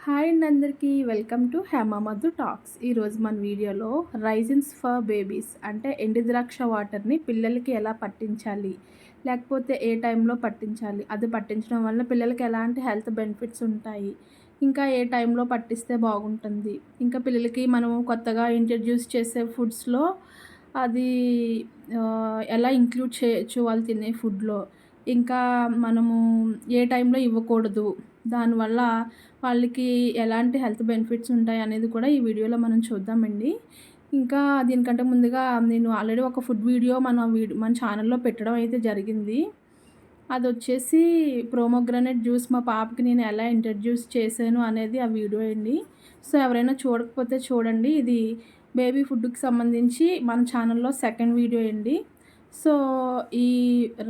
Hi అండి అందరికీ welcome to Hema Madhu talks. ఈరోజు మన వీడియోలో రైజిన్స్ ఫర్ బేబీస్ అంటే ఎండు ద్రాక్ష వాటర్ని పిల్లలకి ఎలా పట్టించాలి, లేకపోతే ఏ టైంలో పట్టించాలి, అది పట్టించడం వల్ల పిల్లలకి ఎలాంటి హెల్త్ బెనిఫిట్స్ ఉంటాయి, ఇంకా ఏ టైంలో పట్టిస్తే బాగుంటుంది, ఇంకా పిల్లలకి మనము కొత్తగా ఇంట్రడ్యూస్ చేసే ఫుడ్స్లో అది ఎలా ఇంక్లూడ్ చేయొచ్చు వాళ్ళు తినే ఫుడ్లో, ఇంకా మనము ఏ టైంలో ఇవ్వకూడదు, దానివల్ల వాళ్ళకి ఎలాంటి హెల్త్ బెనిఫిట్స్ ఉంటాయి అనేది కూడా ఈ వీడియోలో మనం చూద్దామండి. ఇంకా దీనికంటే ముందుగా నేను ఆల్రెడీ ఒక ఫుడ్ వీడియో మన ఛానల్లో పెట్టడం అయితే జరిగింది. అదొచ్చేసి ప్రోమోగ్రానేట్ జ్యూస్ మా పాపకి నేను ఎలా ఇంట్రడ్యూస్ చేశాను అనేది ఆ వీడియో అండి. సో ఎవరైనా చూడకపోతే చూడండి. ఇది బేబీ ఫుడ్‌కి సంబంధించి మన ఛానల్లో సెకండ్ వీడియో అండి. సో ఈ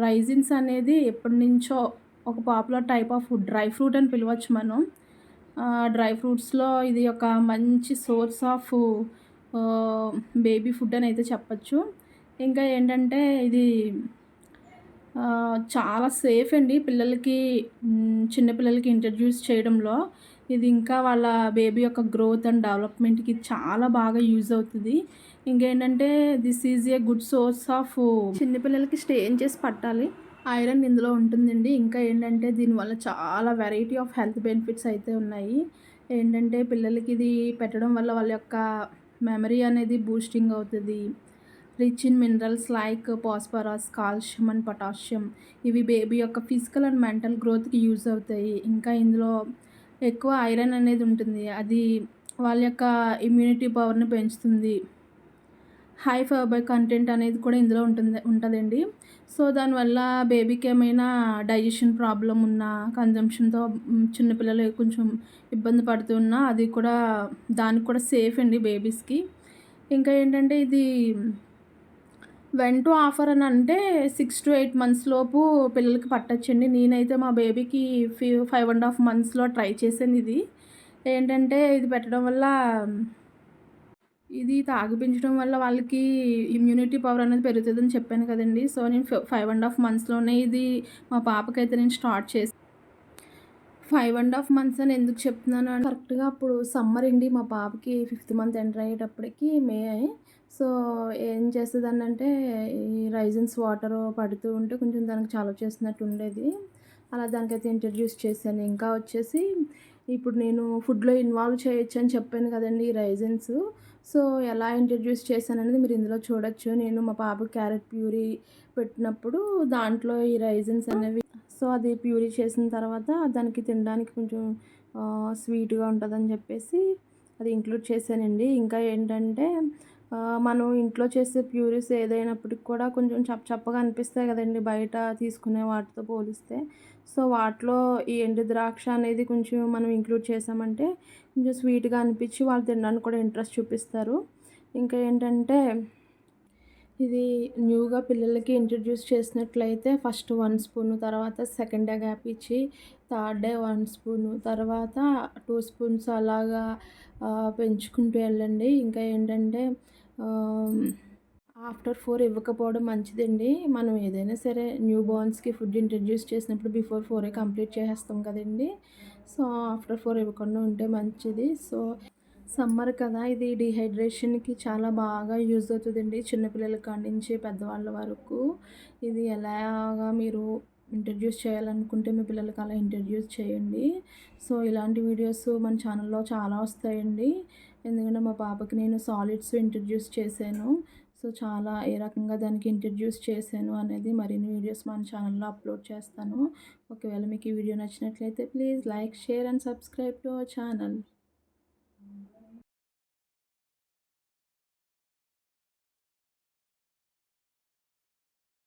రైజిన్స్ అనేది ఎప్పటినుంచో ఒక popular type of food, dry fruit అని పిలవచ్చు మనం. డ్రై ఫ్రూట్స్‌లో ఇది ఒక మంచి సోర్స్ ఆఫ్ బేబీ ఫుడ్ అని అయితే చెప్పచ్చు. ఇంకా ఏంటంటే ఇది చాలా సేఫ్ అండి పిల్లలకి, చిన్న పిల్లలకి ఇంట్రడ్యూస్ చేయడంలో. ఇది ఇంకా వాళ్ళ బేబీ యొక్క గ్రోత్ అండ్ డెవలప్‌మెంట్‌కి చాలా బాగా యూజ్ అవుతది. ఇంకేంటంటే this is a good source of చిన్న పిల్లలకి స్టెయిన్ చేసి పట్టాలి. ఐరన్ ఇందులో ఉంటుందండి. ఇంకా ఏంటంటే దీనివల్ల చాలా వెరైటీ ఆఫ్ హెల్త్ బెనిఫిట్స్ అయితే ఉన్నాయి. ఏంటంటే పిల్లలకి ఇది పెట్టడం వల్ల వాళ్ళ యొక్క మెమరీ అనేది బూస్టింగ్ అవుతది. Rich in minerals like phosphorus, calcium and potassium. ఇవి బేబీ యొక్క ఫిజికల్ అండ్ మెంటల్ గ్రోత్‌కి యూజ్ అవుతాయి. ఇంకా ఇందులో ఎక్కువ ఐరన్ అనేది ఉంటుంది. అది వాళ్ళ యొక్క ఇమ్యూనిటీ పవర్‌ని పెంచుతుంది. హై ఫైబర్ కంటెంట్ అనేది కూడా ఇందులో ఉంటదండి. సో దానివల్ల బేబీకి ఏమైనా డైజెషన్ ప్రాబ్లమ్ ఉన్నా, కన్జంప్షన్‌తో చిన్న పిల్లలు కొంచెం ఇబ్బంది పడుతున్నా అది కూడా దానికి కూడా సేఫ్ అండి బేబీస్‌కి. ఇంకా ఏంటంటే ఇది వెన్ టు ఆఫర్ అని అంటే 6-8 మంత్స్ లోపు పిల్లలకి పట్టొచ్చండి. నేనైతే మా బేబీకి 5½ మంత్స్‌లో ట్రై చేశాను ఇది. ఏంటంటే ఇది పెట్టడం వల్ల, ఇది తాగిపించడం వల్ల వాళ్ళకి ఇమ్యూనిటీ పవర్ అనేది పెరుగుతదని చెప్పాను కదండీ. సో నేను 5½ మంత్స్‌లోనే ఇది మా పాపకైతే నేను స్టార్ట్ చేశాను. 5½ మంత్స్ అని ఎందుకు చెప్తున్నాను అంటే కరెక్ట్‌గా అప్పుడు సమ్మర్ అండి. మా పాపకి 5th మంత్ ఎంటర్ అయ్యేటప్పటికి మే. సో ఏం చేసేదాన్నంటే ఈ రైజిన్స్ వాటర్ పడుతూ ఉంటే కొంచెం దానికి చలవ చేసినట్టు ఉండేది. అలా దానికైతే ఇంట్రడ్యూస్ చేశాను. ఇంకా వచ్చేసి ఇప్పుడు నేను ఫుడ్‌లో ఇన్వాల్వ్ చేయొచ్చు అని చెప్పాను కదండీ ఈ రైజిన్స్. సో ఎలా ఇంట్రడ్యూస్ చేశాననేది మీరు ఇందులో చూడొచ్చు. నేను మా పాపకి క్యారెట్ ప్యూరీ పెట్టినప్పుడు దాంట్లో ఈ రైజిన్స్ అనేవి, సో అది ప్యూరీ చేసిన తర్వాత దానికి తినడానికి కొంచెం స్వీట్‌గా ఉంటదని చెప్పేసి అది ఇంక్లూడ్ చేశానండి. ఇంకా ఏంటంటే మనం ఇంట్లో చేసే ప్యూరీస్ ఏదైనప్పటికి కూడా కొంచెం చప్పగా అనిపిస్తాయి కదండీ బయట తీసుకునే వాటితో పోలిస్తే. సో వాటిలో ఈ ఎండు ద్రాక్ష అనేది కొంచెం మనం ఇంక్లూడ్ చేసామంటే కొంచెం స్వీట్‌గా అనిపించి వాళ్ళు తినడానికి కూడా ఇంట్రెస్ట్ చూపిస్తారు. ఇంకా ఏంటంటే ఇది న్యూగా పిల్లలకి ఇంట్రడ్యూస్ చేసినట్లయితే ఫస్ట్ 1 స్పూను, తర్వాత సెకండ్ డే గ్యాప్ ఇచ్చి థర్డ్ డే 1 స్పూను, తర్వాత 2 స్పూన్స్ అలాగా పెంచుకుంటూ వెళ్ళండి. ఇంకా ఏంటంటే ఆఫ్టర్ 4 ఇవ్వకపోవడం మంచిదండి. మనం ఏదైనా సరే న్యూ బోర్న్స్‌కి ఫుడ్ ఇంట్రడ్యూస్ చేసినప్పుడు బిఫోర్ 4 కంప్లీట్ చేసేస్తాం కదండీ. సో ఆఫ్టర్ 4 ఇవ్వకుండా ఉంటే మంచిది. సో సమ్మర్ కదా, ఇది డీహైడ్రేషన్‌కి చాలా బాగా యూజ్ అవుతదండి. చిన్నపిల్లల కాడ నుంచి పెద్దవాళ్ళ వరకు. ఇది ఎలాగా మీరు ఇంట్రడ్యూస్ చేయాలనుకుంటే మీ పిల్లలకి అలా ఇంట్రడ్యూస్ చేయండి. సో ఇలాంటి వీడియోస్ మన ఛానల్లో చాలా వస్తాయండి. ఎందుకంటే మా పాపకి నేను సాలిడ్స్ ఇంట్రడ్యూస్ చేశాను. సో చాలా ఏ రకంగా దానికి ఇంట్రడ్యూస్ చేశాను అనేది మరిన్ని వీడియోస్ మన ఛానల్లో అప్లోడ్ చేస్తాను. ఒకవేళ మీకు ఈ వీడియో నచ్చినట్లయితే please like, share and subscribe to our channel.